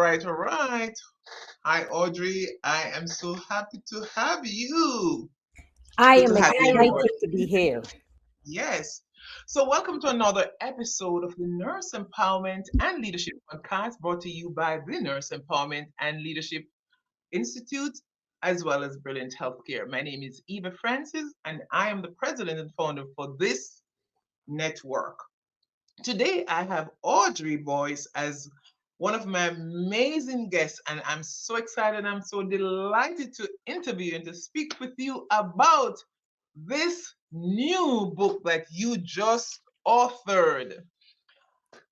all right. Hi, Audrey. I am so happy to have you. I Good to am have you on board. excited to be here. Yes. So, welcome to another episode of the Nurse Empowerment and Leadership Podcast brought to you by the Nurse Empowerment and Leadership Institute, as well as Brilliant Healthcare. My name is Eva Francis, and I am the president and founder for this network. Today, I have Audrey Boyce as one of my amazing guests, and I'm so excited. I'm so delighted to interview and to speak with you about this new book that you just authored.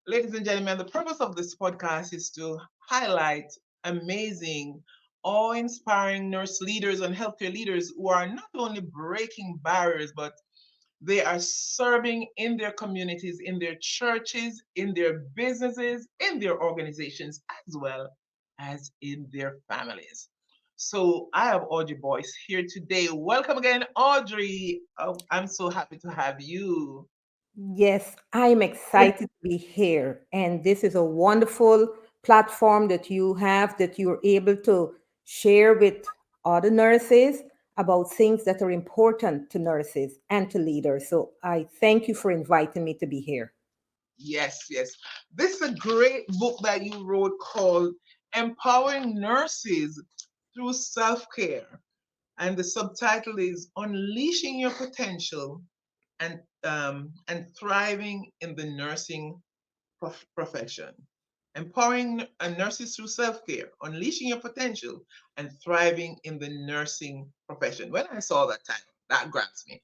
Ladies and gentlemen, the purpose of this podcast is to highlight amazing, awe inspiring nurse leaders and healthcare leaders who are not only breaking barriers, but they are serving in their communities, in their churches, in their businesses, in their organizations, as well as in their families. So I have Audrey Boyce here today. Welcome again, Audrey. Oh, I'm so happy to have you. Yes, I am excited to be here. And this is a wonderful platform that you have that you're able to share with other nurses about things that are important to nurses and to leaders. So I thank you for inviting me to be here. Yes, yes. This is a great book that you wrote called Empowering Nurses Through Self Care. And the subtitle is Unleashing Your Potential and Thriving in the Nursing Profession. Empowering nurses through self care, unleashing your potential, and thriving in the nursing profession. When I saw that title, that grabs me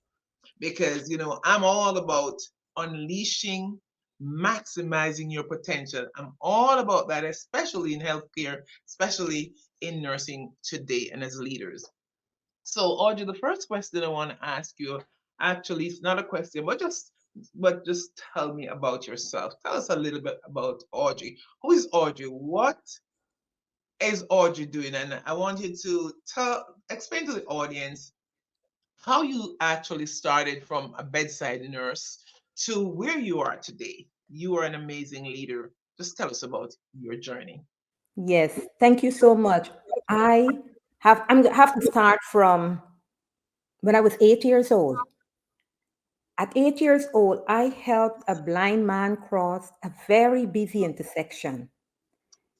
because I'm all about unleashing, maximizing your potential. I'm all about that, especially in healthcare, especially in nursing today and as leaders. So, Audrey, the first question I want to ask you actually is not a question, but just tell me about yourself. Tell us a little bit about Audrey. Who is Audrey? What is Audrey doing? And I want you to explain to the audience how you actually started from a bedside nurse to where you are today. You are an amazing leader. Just tell us about your journey. Yes, thank you so much. I have to start from when I was 8 years old. At 8 years old, I helped a blind man cross a very busy intersection.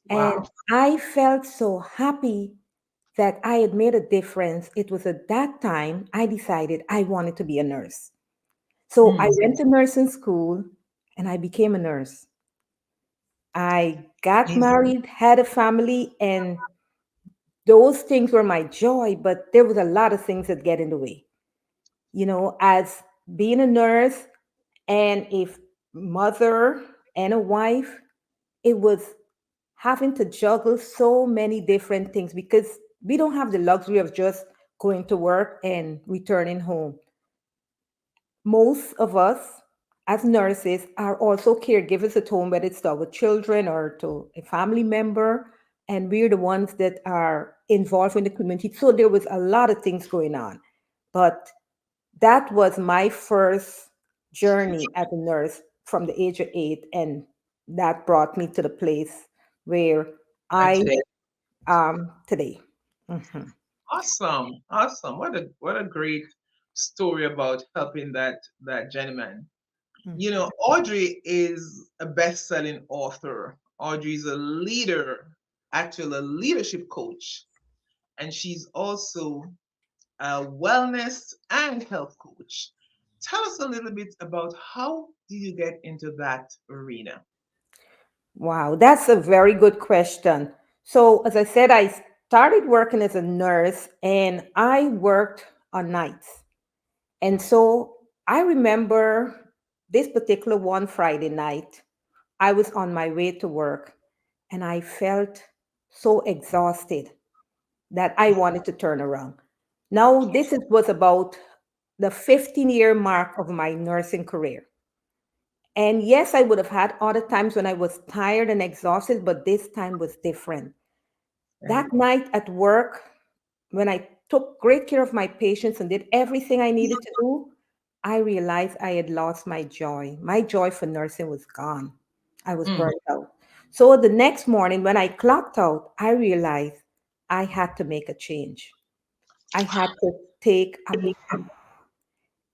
And Wow. I felt so happy that I had made a difference. It was at that time I decided I wanted to be a nurse. So I Mm, went to nursing school and I became a nurse. I got amazing. married, had a family, and those things were my joy, but there was a lot of things that get in the way. As being a nurse and a mother and a wife, it was having to juggle so many different things because we don't have the luxury of just going to work and returning home. Most of us, as nurses, are also caregivers at home, whether it's to our children or to a family member, and we're the ones that are involved in the community. So there was a lot of things going on. But that was my first journey as a nurse from the age of 8, and that brought me to the place where And I today, am today. Mhm. awesome, awesome. What a great story about helping that gentleman. Audrey is a best-selling author. Audrey is a leader, actually a leadership coach, and she's also a wellness and health coach. Tell us a little bit about how did you get into that arena? Wow, that's a very good question. So, as I said, I started working as a nurse and I worked on nights. And so I remember this particular one Friday night, I was on my way to work and I felt so exhausted that I wanted to turn around. Now, was about the 15-year mark of my nursing career. And yes, I would have had other times when I was tired and exhausted, but this time was different. Right. That night at work, when I took great care of my patients and did everything I needed to do, I realized I had lost my joy. My joy for nursing was gone. I was Mm, burnt out. So the next morning, when I clocked out, I realized I had to make a change. I had to take a break.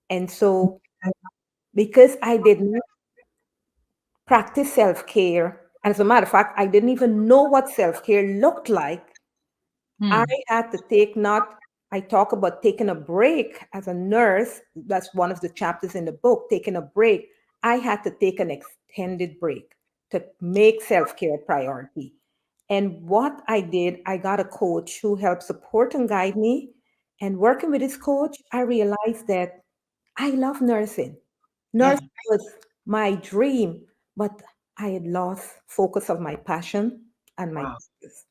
And so, because I did not practice self care, and as a matter of fact, I didn't even know what self care looked like, I Hmm. had to take not, I talk about taking a break as a nurse. That's one of the chapters in the book, taking a break. I had to take an extended break to make self care a priority. And what I did, I got a coach who helped support and guide me. And working with this coach, I realized that I love nursing. Yeah. Nursing was my dream, but I had lost focus of my passion and my Wow. purpose.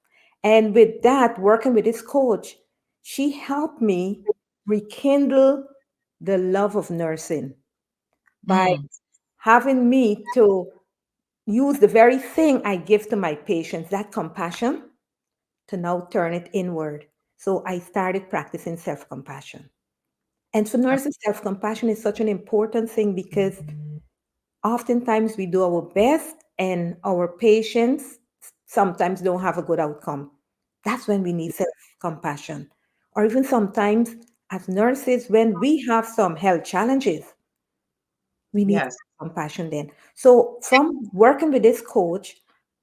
And with that, working with this coach, she helped me rekindle the love of nursing by Hmm. having me to use the very thing I give to my patients, that compassion, to now turn it inward. So I started practicing self compassion. And for nurses, self compassion is such an important thing because oftentimes we do our best and our patients sometimes don't have a good outcome. That's when we need self compassion. Or even sometimes, as nurses, when we have some health challenges, we need Yes. compassion then. So, from working with this coach,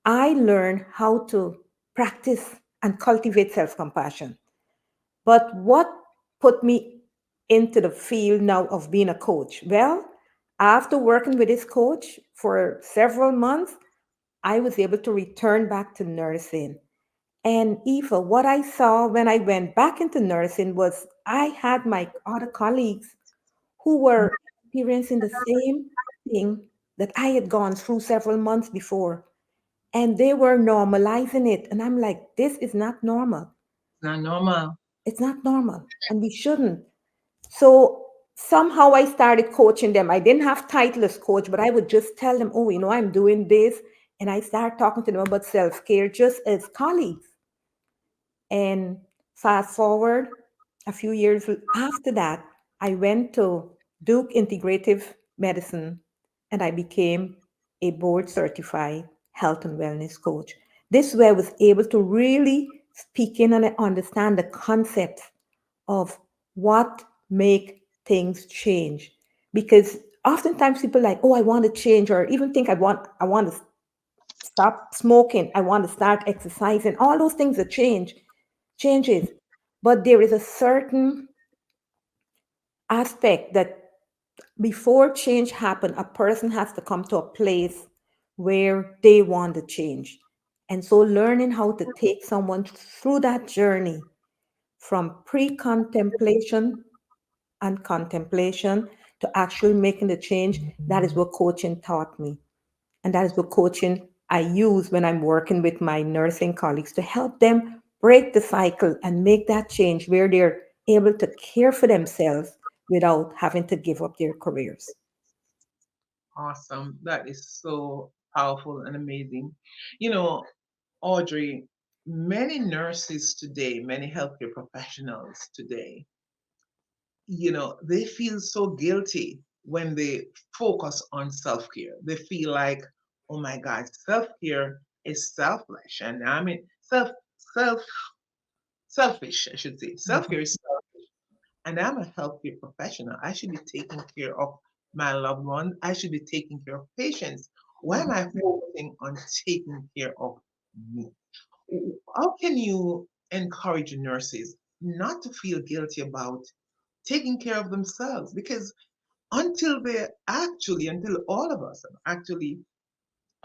I learned how to practice and cultivate self compassion. But what put me into the field now of being a coach? Well, after working with this coach for several months, I was able to return back to nursing. And Eva, what I saw when I went back into nursing was I had my other colleagues who were experiencing the same thing that I had gone through several months before. And they were normalizing it. And I'm like, this is not normal. Not normal. It's not normal. And we shouldn't. So somehow I started coaching them. I didn't have title as coach, but I would just tell them, oh, I'm doing this. And I started talking to them about self-care just as colleagues. And fast forward a few years after that, I went to Duke Integrative Medicine and I became a board certified health and wellness coach. This way I was able to really speak in and understand the concepts of what make things change. Because oftentimes people are like, oh, I want to change, or even think I want to stop smoking, I want to start exercising. All those things are changes. But there is a certain aspect that before change happen, a person has to come to a place where they want to change. And so learning how to take someone through that journey from pre-contemplation and contemplation to actually making the change, that is what coaching taught me. And that is what coaching I use when I'm working with my nursing colleagues to help them break the cycle and make that change where they're able to care for themselves without having to give up their careers. Awesome. That is so powerful and amazing. You know, Audrey, many nurses today, many healthcare professionals today, they feel so guilty when they focus on self care. They feel like, oh my God, self care is selfish. And I mean, self, selfish, I should say. Self care Mhm. is selfish. And I'm a healthcare professional. I should be taking care of my loved ones. I should be taking care of patients. Why am Mhm. I focusing on taking care of me? How can you encourage nurses not to feel guilty about taking care of themselves? Because until all of us actually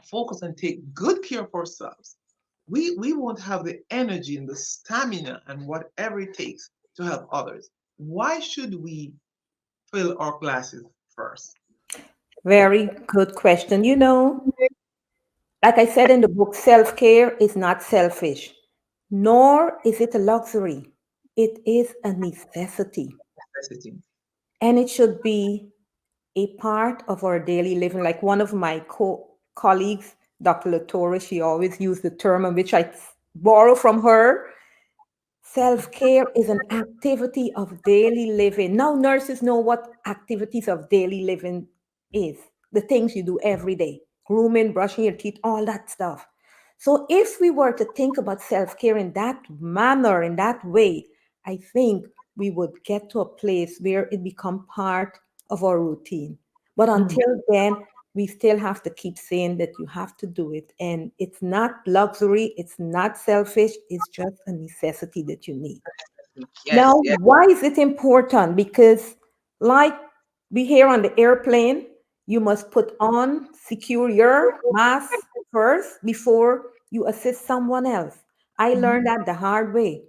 focus and take good care of ourselves, we won't have the energy and the stamina and whatever it takes to help others. Why should we fill our glasses first? Very good question. Like I said in the book, self care is not selfish, nor is it a luxury. It is a necessity. Necessity. And it should be a part of our daily living. Like one of my colleagues, Dr. Latour, she always used the term in which I borrow from her. Self care is an activity of daily living. Now, nurses know what activities of daily living is, the things you do every day, grooming, brushing your teeth, all that stuff. So if we were to think about self-care in that manner, in that way, I think we would get to a place where it become part of our routine. But Mm. until then, we still have to keep saying that you have to do it. And it's not luxury, it's not selfish, it's just a necessity that you need. Now, Yes, yes. why is it important? Because, like we hear on the airplane, you must put on, secure your mask first before you assist someone else. I learned Mhm. that the hard way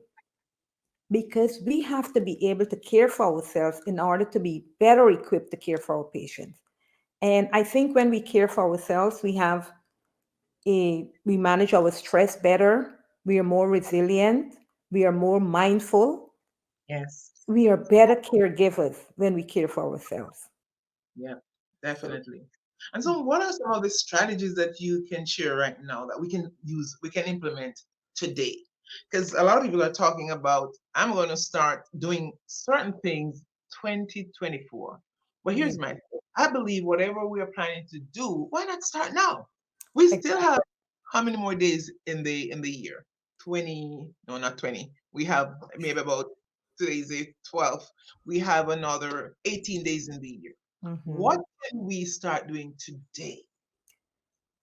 because we have to be able to care for ourselves in order to be better equipped to care for our patients. And I think when we care for ourselves, we manage our stress better, we are more resilient, we are more mindful, Yes. we are better caregivers when we care for ourselves. Yeah, So, definitely. And so, what are some of the strategies that you can share right now that we can use, we can implement today? Because a lot of people are talking about, I'm going to start doing certain things 2024. But yeah, here's my thing. I believe whatever we are planning to do, why not start now? We still exactly. have how many more days in the year? 20, no, not 20. We have maybe about today's the 12th. We have another 18 days in the year. Hmm. What can we start doing today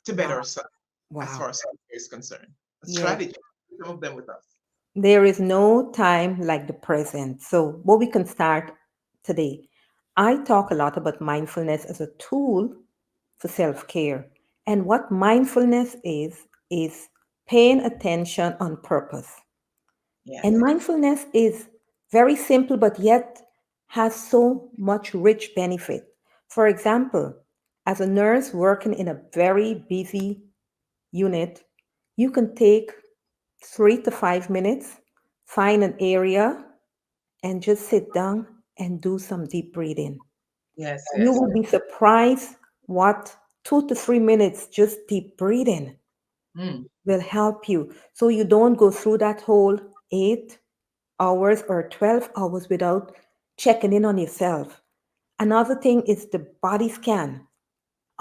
to better Wow. ourselves as Wow. far as self-care is concerned? A Yes. strategy, some of them with us. There is no time like the present. So, what we can start today. I talk a lot about mindfulness as a tool for self care. And what mindfulness is paying attention on purpose. And Yes. mindfulness is very simple, but yet has so much rich benefit. For example, as a nurse working in a very busy unit, you can take 3 to 5 minutes, find an area, and just sit down and do some deep breathing. Yes, You yes. will be surprised what 2 to 3 minutes just deep breathing Mm. will help you so you don't go through that whole 8 hours or 12 hours without checking in on yourself. Another thing is the body scan.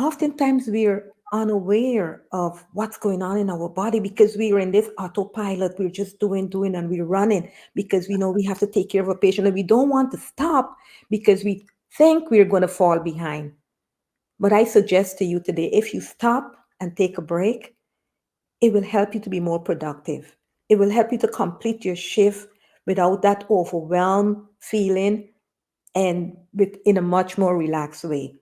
Oftentimes we're unaware of what's going on in our body because we are in this autopilot. We're just doing, and we're running because we know we have to take care of a patient and we don't want to stop because we think we're going to fall behind. But I suggest to you today if you stop and take a break, it will help you to be more productive. It will help you to complete your shift without that overwhelmed feeling and in a much more relaxed way.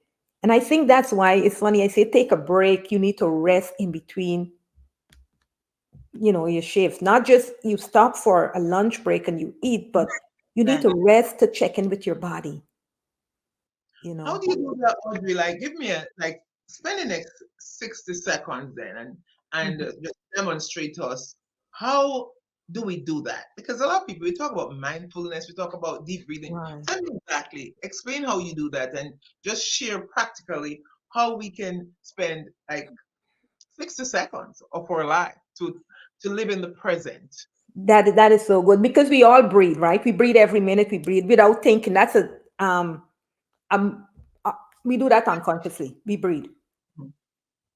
And I think that's why it's funny. I say take a break. You need to rest in between, your shifts. Not just you stop for a lunch break and you eat, but you need Right. to rest to check in with your body. You How know. do you do that, Audrey? Like, give me a like, spend the next 60 seconds then, and Mhm. just demonstrate to us how do we do that? Because a lot of people we talk about mindfulness, we talk about deep breathing. Right. Tell me exactly, explain how you do that, and just share practically how we can spend like 60 seconds of our life to live in the present. That is so good because we all breathe, right? We breathe every minute. We breathe without thinking. That's a um, uh, we do that unconsciously. We breathe.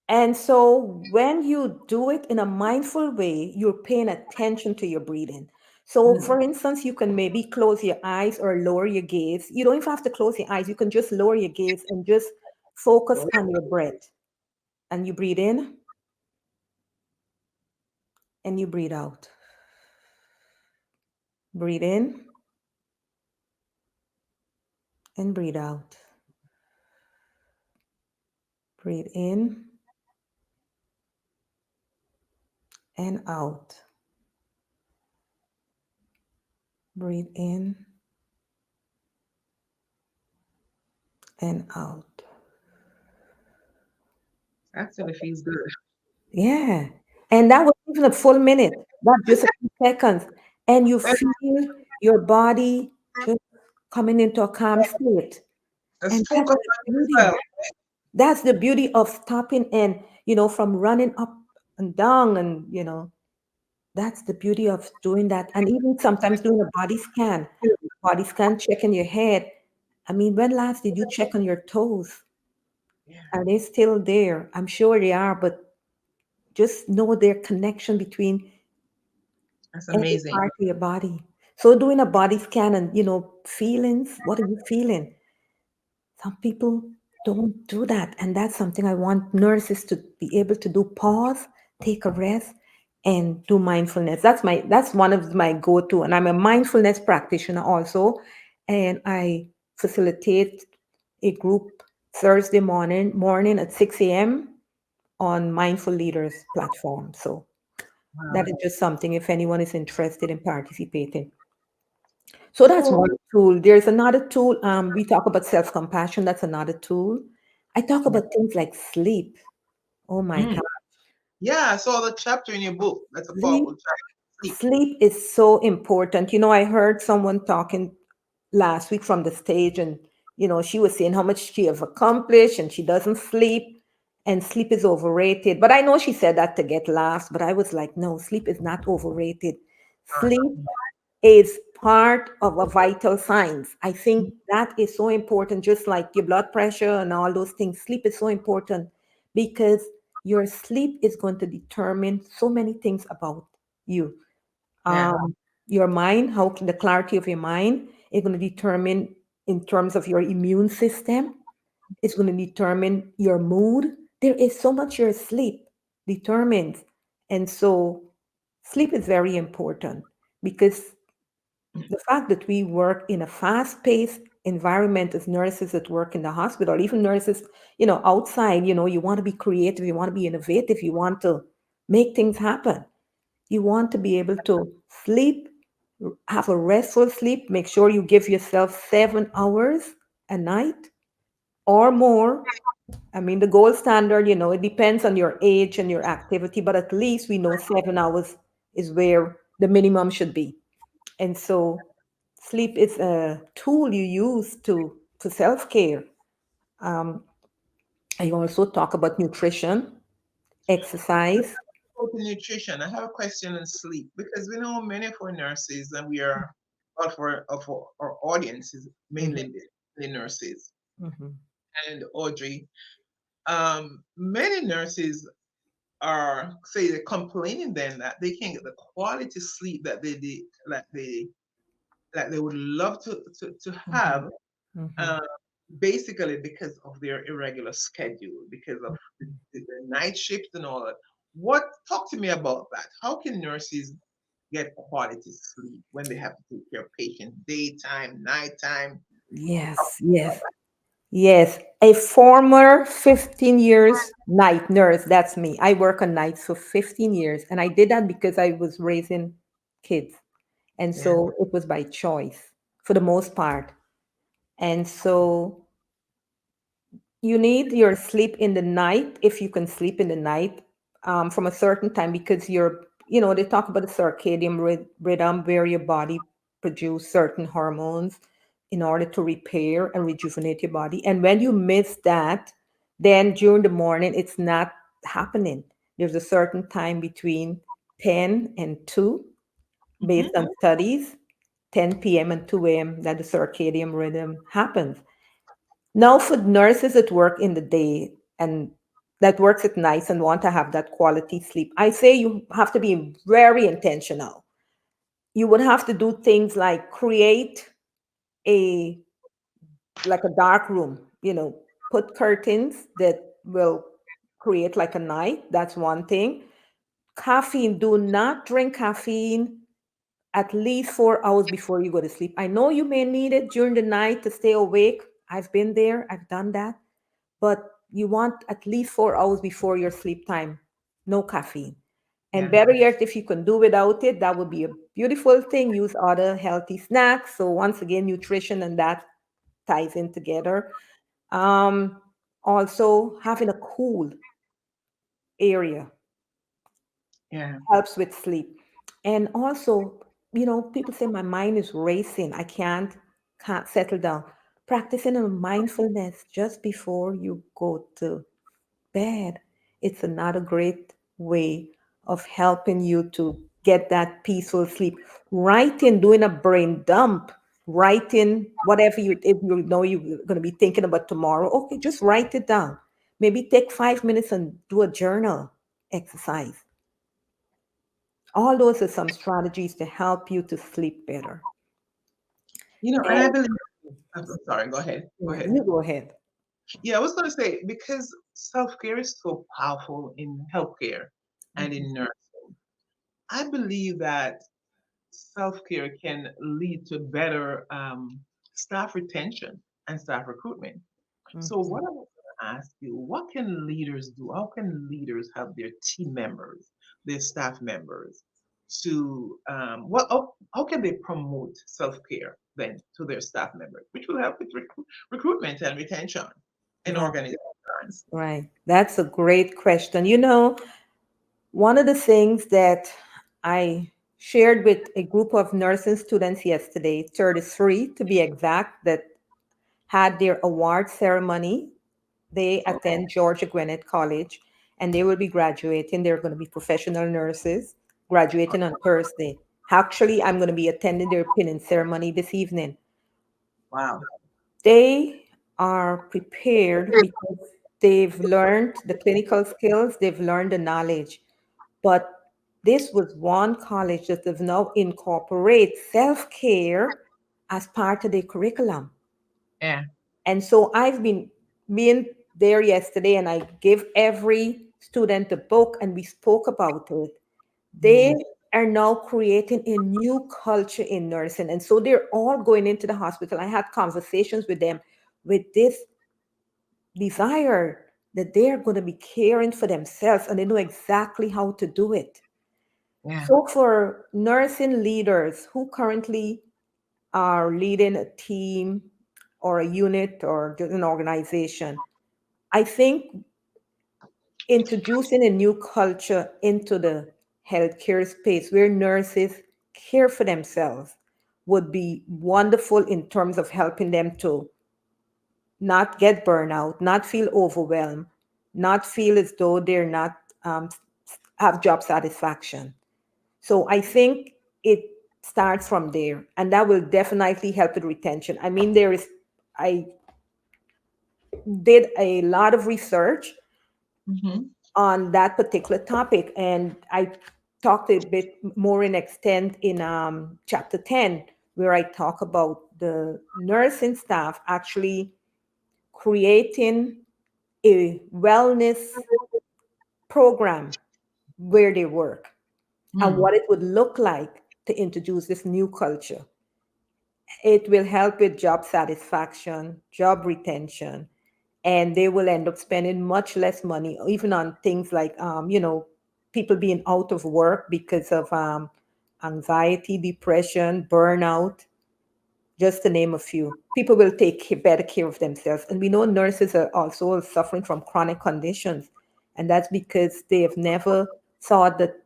And so when you do it in a mindful way, you're paying attention to your breathing. So, Mm. for instance, you can maybe close your eyes or lower your gaze. You don't even have to close your eyes. You can just lower your gaze and just focus on your breath. And you breathe in and you breathe out. Breathe in and breathe out. Breathe in and out. Breathe in and out. Actually feels good. Yeah. And that was even a full minute, not just a few seconds. And you feel your body just coming into a calm state. Let's And that's focus the on beauty. yourself. That's the beauty of stopping and, from running up and down. And, that's the beauty of doing that. And even sometimes doing a body scan, checking your head. I mean, when last did you check on your toes? Yeah. Are they still there? I'm sure they are, but just know their connection between That's every amazing. part of your body. So doing a body scan and, feelings, what are you feeling? Some people don't do that. And that's something I want nurses to be able to do. Pause, take a rest, and do mindfulness. That's one of my go-to. And I'm a mindfulness practitioner also. And I facilitate a group Thursday morning at 6 a.m. on Mindful Leaders platform. So that Wow. is just something if anyone is interested in participating. So that's So, one tool. There's another tool. We talk about self-compassion. That's another tool. I talk yeah. about things like sleep. Oh my Mm. God. Yeah, I saw the chapter in your book. That's a Sleep, powerful chapter. Sleep. sleep is so important. I heard someone talking last week from the stage, and she was saying how much she have accomplished and she doesn't sleep, and sleep is overrated. But I know she said that to get laughs, but I was like, no, sleep is not overrated. Sleep is part of a vital signs. I think that is so important, just like your blood pressure and all those things. Sleep is so important because your sleep is going to determine so many things about you. Yeah. Your mind, how the clarity of your mind is going to determine in terms of your immune system. It's going to determine your mood. There is so much your sleep determines. And so sleep is very important because the fact that we work in a fast-paced environment as nurses that work in the hospital, even nurses, outside, you want to be creative, you want to be innovative, you want to make things happen. You want to be able to sleep, have a restful sleep, make sure you give yourself 7 hours a night or more. I mean, the gold standard, it depends on your age and your activity, but at least we know 7 hours is where the minimum should be. And so sleep is a tool you use to for self-care. Um, I also talk about nutrition, exercise. Go to nutrition. I have a question on sleep because we know many of our nurses, and we are, but for of our audience is Mhm, mainly the nurses. mhm, And Audrey, many nurses are say they're complaining then that they can't get the quality sleep that they would love to mhm, have, mhm. uh, basically because of their irregular schedule, because of the night shift and all that. What Talk to me about that? How can nurses get quality sleep when they have to take care of patients daytime, nighttime? Yes, yes, yes. A former 15 years night nurse, that's me. I work on nights for 15 years, and I did that because I was raising kids. And Yeah, so it was by choice for the most part. And so you need your sleep in the night if you can sleep in the night from a certain time because they talk about the circadian rhythm where your body produce certain hormones in order to repair and rejuvenate your body. And when you miss that, then during the morning, it's not happening. There's a certain time between 10 and 2 based hmm, on studies, 10 p.m. and 2 a.m. that the circadian rhythm happens. Now, for nurses that work in the day and that works at nights and want to have that quality sleep, I say you have to be very intentional. You would have to do things like create a like a dark room, put curtains that will create like a night. That's one thing. Caffeine, do not drink caffeine at least 4 hours before you go to sleep. I know you may need it during the night to stay awake. I've been there, I've done that, but you want at least 4 hours before your sleep time. No caffeine. And yeah, better yet, if you can do without it, that would be a beautiful thing. Use other healthy snacks. So, once again, nutrition and that ties in together. Um, Also, having a cool area yeah, helps with sleep. And also, people say my mind is racing. I can't settle down. Practicing a mindfulness just before you go to bed. It's another great way of helping you to get that peaceful sleep. Writing, doing a brain dump, writing whatever if you know you're going to be thinking about tomorrow. Okay, just write it down. Maybe take 5 minutes and do a journal. exercise. All those are some strategies to help you to sleep better. And I And believe, I'm sorry, go ahead. Go yeah, ahead. you go ahead. Yeah, I was going to say, because self care is so powerful in healthcare and Mhm, in nursing, I believe that self care can lead to better staff retention and staff recruitment. So, what mhm. I was going to ask you, what can leaders do? How can leaders help their team members, their staff members, to how can they promote self care then to their staff members, which will help with recruitment and retention in Right, organizations? right. That's a great question. One of the things that I shared with a group of nursing students yesterday, 33 to be exact, that had their award ceremony. They Oh, attend Georgia Gwinnett College and they will be graduating. They're going to be professional nurses graduating on Thursday. Actually, I'm going to be attending their pinning ceremony this evening. wow. They are prepared because they've learned the clinical skills, they've learned the knowledge. But this was one college that has now incorporate self-care as part of their curriculum. Yeah. And so I've been being there yesterday and I give every student a book and we spoke about it. They Mm, are now creating a new culture in nursing. And so they're all going into the hospital. I had conversations with them with this desire that they're going to be caring for themselves and they know exactly how to do it. yeah. So for nursing leaders who currently are leading a team or a unit or just an organization, I think introducing a new culture into the healthcare space where nurses care for themselves would be wonderful in terms of helping them to not get burnout, not feel overwhelmed, not feel as though they're not um, have job satisfaction. So I think it starts from there, and that will definitely help with retention. I mean, I did a lot of research Hmm. on that particular topic. And I talked a bit more in extent in chapter 10, where I talk about the nursing staff actually creating a wellness program where they work and Mm, what it would look like to introduce this new culture. It will help with job satisfaction, job retention, and they will end up spending much less money, even on things like, people being out of work because of anxiety, depression, burnout, just to name a few. People will take better care of themselves. And we know nurses are also suffering from chronic conditions. And that's because they have never thought that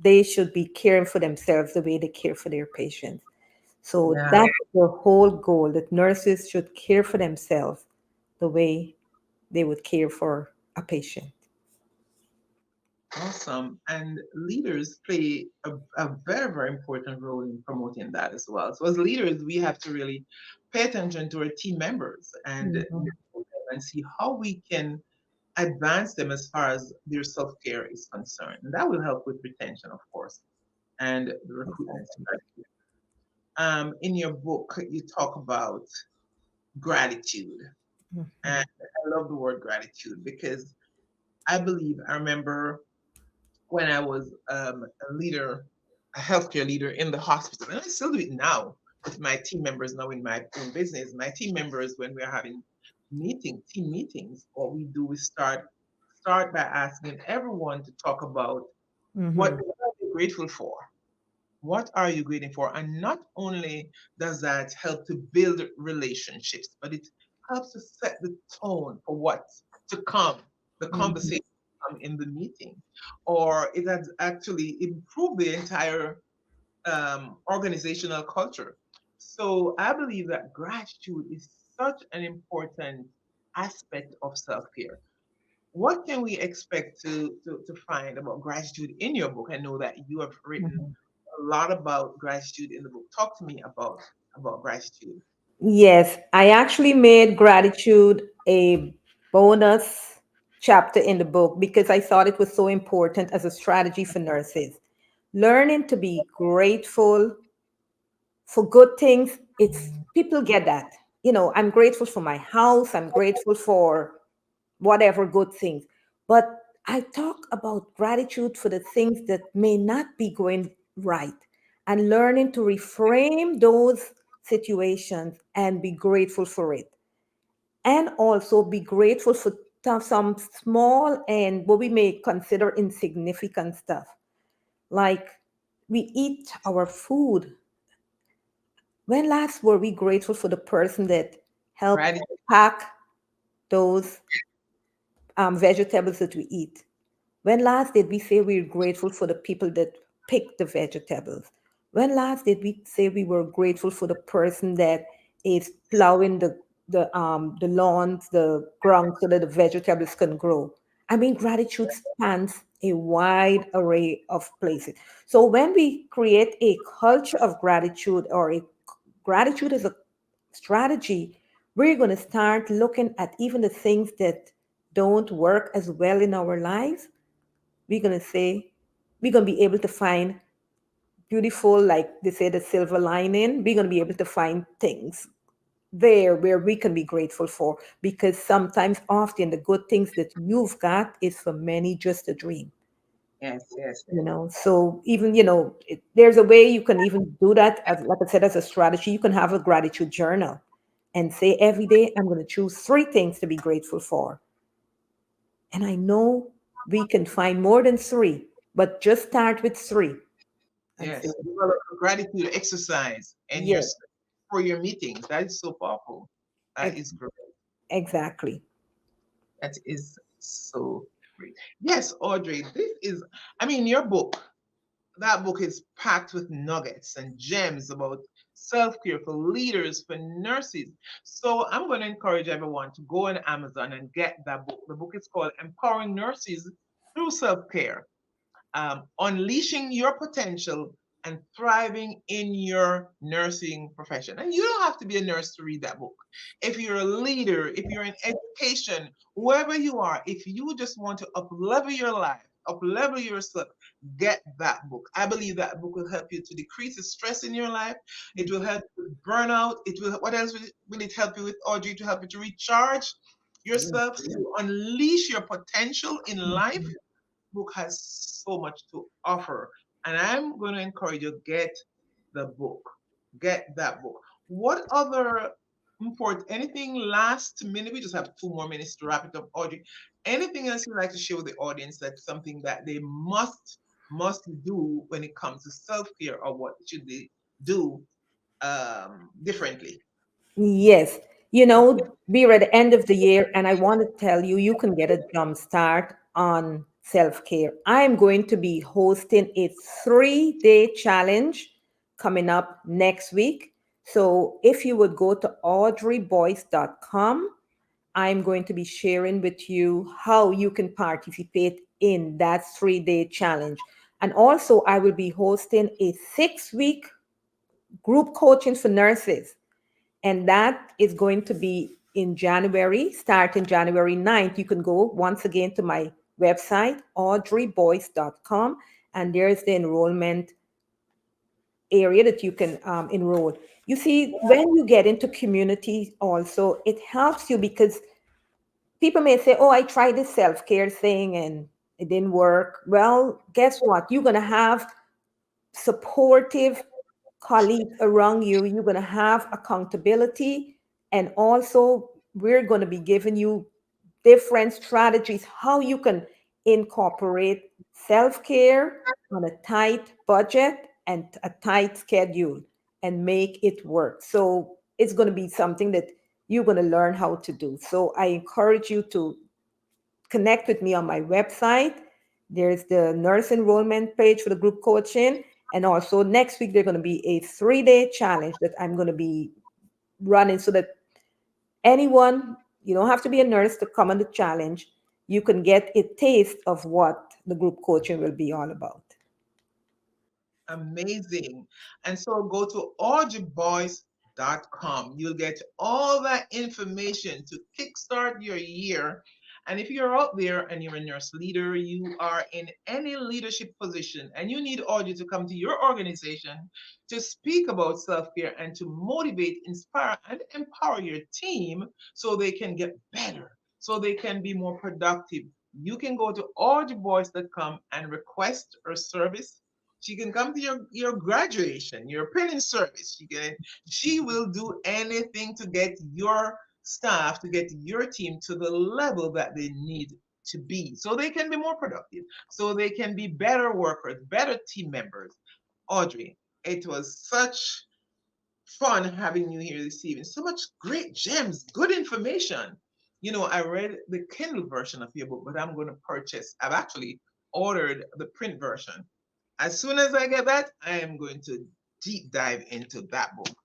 they should be caring for themselves the way they care for their patients. So yeah. that's the whole goal, that nurses should care for themselves the way they would care for a patient. Awesome. And leaders play a very, very important role in promoting that as well. So as leaders, we have to really pay attention to our team members Mhm, and see how we can advance them as far as their self-care is concerned. And that will help with retention, of course, and the recruitment exactly. strategy. In your book, you talk about gratitude. And Mhm, I love the word gratitude because I remember when I was a leader, a healthcare leader in the hospital, and I still do it now with my team members now in my own business. My team members, when we're having team meetings, what we do is start by asking everyone to talk about mhm, what are they grateful for. What are you grateful for? And not only does that help to build relationships, but it helps to set the tone for what's to come, the mhm, conversation in the meeting. Or it has actually improved the entire organizational culture. So I believe that gratitude is such an important aspect of self care. What can we expect to find about gratitude in your book? I know that you have written mhm. a lot about gratitude in the book. Talk to me about gratitude. Yes, I actually made gratitude a bonus chapter in the book because I thought it was so important as a strategy for nurses. Learning to be grateful for good things, it's people get that. I'm grateful for my house, I'm grateful for whatever good things. But I talk about gratitude for the things that may not be going right and learning to reframe those situations and be grateful for it. And also be grateful for some small and what we may consider insignificant stuff. Like we eat our food. When last were we grateful for the person that helped Gratitude. pack those vegetables that we eat? When last did we say we're grateful for the people that pick the vegetables? When last did we say we were grateful for the person that is plowing the lawns, the ground so that the vegetables can grow? I mean, gratitude spans a wide array of places. So when we create a culture of gratitude or a gratitude as a strategy, we're going to start looking at even the things that don't work as well in our lives. We're going to say, we're going to be able to find beautiful, like they say, the silver lining. We're going to be able to find things there where we can be grateful for, because sometimes, often, the good things that you've got is for many just a dream. Yes, yes, So even, there's a way you can even do that, as like I said, as a strategy. You can have a gratitude journal and say every day I'm going to choose three things to be grateful for. And I know we can find more than three, but just start with three and say, yes. Develop a gratitude exercise and yeah, for your meetings. That is so powerful. That ex- is great. exactly. That is so great. Yes, Audrey, I mean, your book, that book is packed with nuggets and gems about self care for leaders, for nurses. So I'm going to encourage everyone to go on Amazon and get that book. The book is called Empowering Nurses Through Self Care, unleashing your potential and thriving in your nursing profession. And you don't have to be a nurse to read that book. If you're a leader, if you're in education, whoever you are, if you just want to up level your life, up level yourself, get that book. I believe that book will help you to decrease the stress in your life. It will help you with burnout. What else will it help you with, Audrey? To help you to recharge yourself, to unleash your potential in life. Book has so much to offer. And I'm going to encourage you, get the book. Get that book. What other anything last minute? We just have 2 more minutes to wrap it up, Audrey. Anything else you'd like to share with the audience that's something that they must do when it comes to self-care, or what should they do differently? Yes. We're at the end of the year, and I want to tell you, you can get a jump start on self care. I'm going to be hosting a 3-day challenge coming up next week. So if you would go to audreyboyce.com, I'm going to be sharing with you how you can participate in that 3-day challenge. And also, I will be hosting a 6-week group coaching for nurses, and that is going to be in January, starting January 9th. You can go once again to my website, audreyboyce.com, and there's the enrollment area that you can enroll. You see, when you get into community, also, it helps you because people may say, oh, I tried this self care thing and it didn't work. Well, guess what? You're going to have supportive colleagues around you. You're going to have accountability. And also, we're going to be giving you different strategies how you can incorporate self care on a tight budget and a tight schedule and make it work. So, it's going to be something that you're going to learn how to do. So, I encourage you to connect with me on my website. There's the nurse enrollment page for the group coaching. And also next week, there's going to be a 3-day challenge that I'm going to be running so that anyone, you don't have to be a nurse to come on the challenge. You can get a taste of what the group coaching will be all about. Amazing. And so go to audreyboyce.com. You'll get all that information to kickstart your year And if you're out there and you're a nurse leader, you are in any leadership position, and you need Audrey to come to your organization to speak about self care and to motivate, inspire, and empower your team so they can get better, so they can be more productive, you can go to audreyboyce.com and request her service. She can come to your graduation, your printing service. She will do anything to get your staff, to get your team to the level that they need to be so they can be more productive, so they can be better workers, better team members. Audrey, it was such fun having you here this evening. So much great gems, good information. I read the Kindle version of your book, but I'm going to purchase. I've actually ordered the print version. As soon as I get that, I am going to deep dive into that book.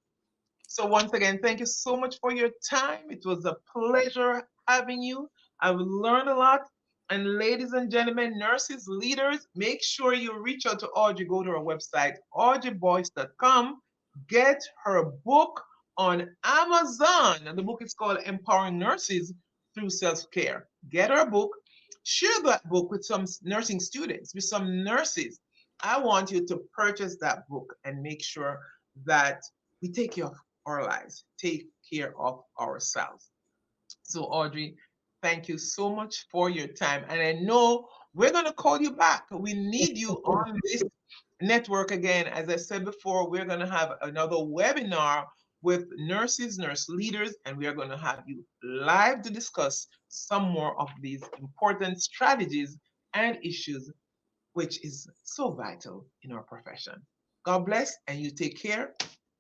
So, once again, thank you so much for your time. It was a pleasure having you. I've learned a lot. And, ladies and gentlemen, nurses, leaders, make sure you reach out to Audrey. Go to her website, audreyboyce.com. Get her book on Amazon. And the book is called Empowering Nurses Through Self Care. Get her book. Share that book with some nursing students, with some nurses. I want you to purchase that book and make sure that we take care of our lives, take care of ourselves. So, Audrey, thank you so much for your time. And I know we're going to call you back. We need you on this network again. As I said before, we're going to have another webinar with nurses, nurse leaders, and we are going to have you live to discuss some more of these important strategies and issues, which is so vital in our profession. God bless, and you take care.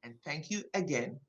And thank you again.